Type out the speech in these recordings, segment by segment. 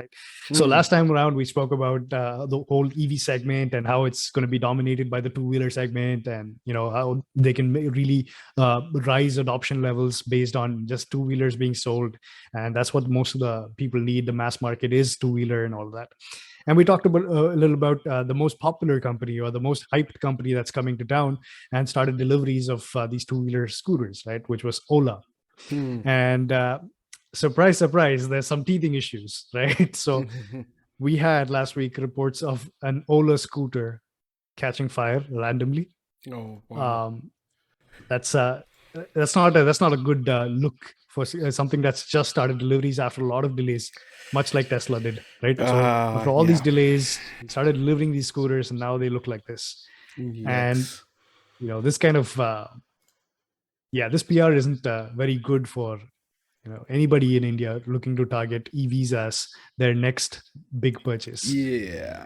right? So last time around, we spoke about the whole EV segment and how it's going to be dominated by the two-wheeler segment, and how they can really rise adoption levels based on just two-wheelers being sold, and that's what most of the people need. The mass market is two-wheeler and all of that. And we talked about a little about the most popular company or the most hyped company that's coming to town and started deliveries of these two-wheeler scooters, right? Which was Ola. And surprise, surprise, there's some teething issues, right? So we had last week reports of an Ola scooter catching fire randomly. Oh, wow. That's not a good look for something that's just started deliveries after a lot of delays, much like Tesla did, right? So after all these delays, we started delivering these scooters, and now they look like this. And Yes. this kind of this PR isn't very good for anybody in India looking to target EVs as their next big purchase. Yeah.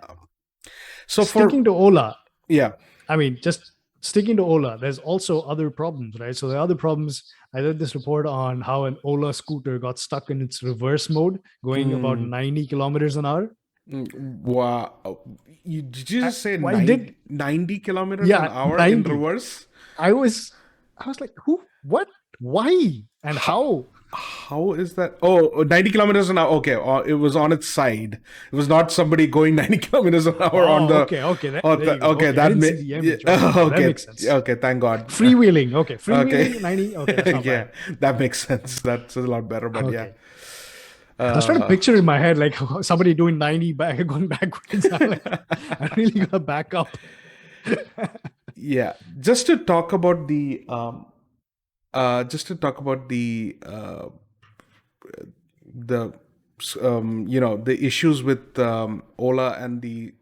So sticking to Ola, yeah, I mean, just sticking to Ola, there's also other problems, right? So the other problems, I read this report on how an Ola scooter got stuck in its reverse mode, going about 90 kilometers an hour. Wow. Did you just say I did. 90 kilometers an hour 90. in reverse? I was like, who, what, why, and how? How is that? Oh, 90 kilometers an hour. Okay. It was on its side. It was not somebody going 90 kilometers an hour on the. Okay. Okay. That makes that makes sense. Okay. Thank God. Freewheeling. Okay. Freewheeling 90. Okay. That's not Yeah. bad. That makes sense. That's a lot better. But yeah. I was trying to picture in my head like somebody doing 90 going backwards. I really gotta back up. Yeah. Just to talk about the the issues with Ola and the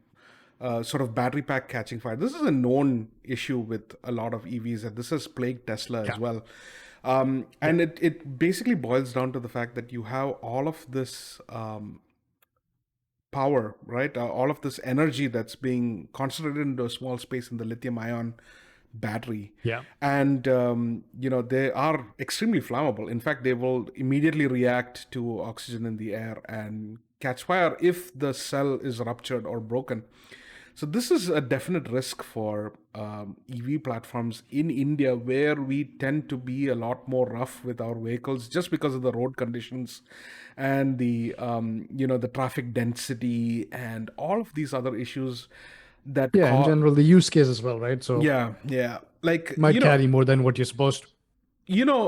sort of battery pack catching fire. This is a known issue with a lot of EVs, and this has plagued Tesla as well. And it basically boils down to the fact that you have all of this power, right? All of this energy that's being concentrated into a small space in the lithium ion battery. And they are extremely flammable. In fact, they will immediately react to oxygen in the air and catch fire if the cell is ruptured or broken. So this is a definite risk for EV platforms in India, where we tend to be a lot more rough with our vehicles just because of the road conditions and the the traffic density and all of these other issues that in general, the use case as well, right? So like might carry more than what you're supposed to.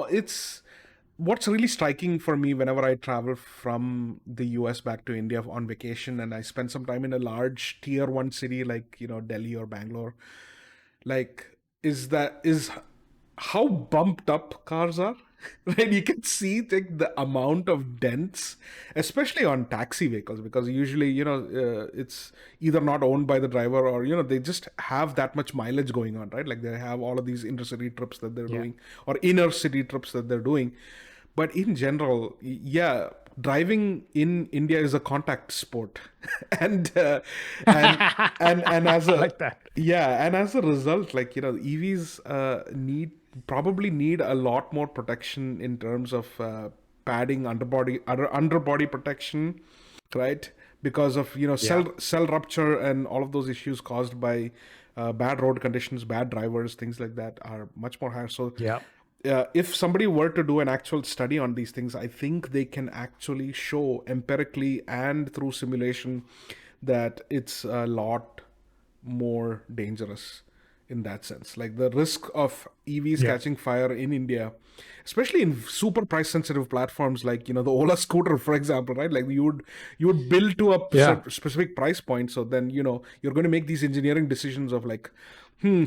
It's what's really striking for me whenever I travel from the US back to India on vacation and I spend some time in a large tier 1 city like, Delhi or Bangalore, like is how bumped up cars are. Right, you can see like the amount of dents, especially on taxi vehicles, because usually it's either not owned by the driver or they just have that much mileage going on, right? Like they have all of these intercity trips that they're doing or inner city trips that they're doing. But in general, driving in India is a contact sport, and as a like that. and as a result, like EVs probably need a lot more protection in terms of padding, underbody protection, right? Because of cell rupture and all of those issues caused by bad road conditions, bad drivers, things like that are much more higher. So if somebody were to do an actual study on these things, I think they can actually show empirically and through simulation that it's a lot more dangerous in that sense. Like the risk of EVs catching fire in India, especially in super price sensitive platforms like the Ola scooter, for example, right? Like you would build to a specific price point, so then you're going to make these engineering decisions of like,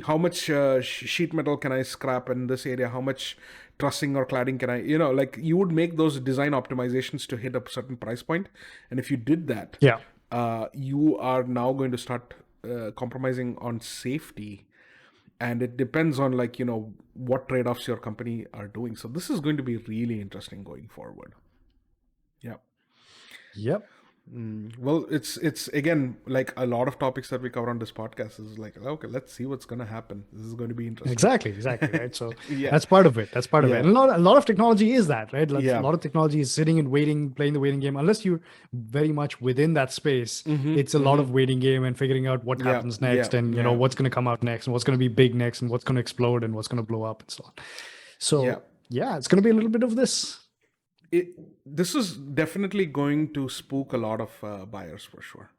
how much sheet metal can I scrap in this area, how much trussing or cladding can I, like you would make those design optimizations to hit a certain price point. And if you did that, you are now going to start compromising on safety. And it depends on like, what trade-offs your company are doing. So this is going to be really interesting going forward. Yep. Well, it's again like a lot of topics that we cover on this podcast is like, okay, let's see what's going to happen. This is going to be interesting. Exactly, right? So Yeah, that's part of it. That's part of it. yeah, And a lot of technology is that, right? A yeah. lot of technology is sitting and waiting, playing the waiting game. Unless you're very much within that space, it's a lot of waiting game and figuring out what Yeah, happens yeah, next, and yeah, what's going to come out next, and what's going to be big next, and what's going to explode, and what's going to blow up, and so on. yeah. So yeah, it's going to be a little bit of this. This is definitely going to spook a lot of buyers for sure.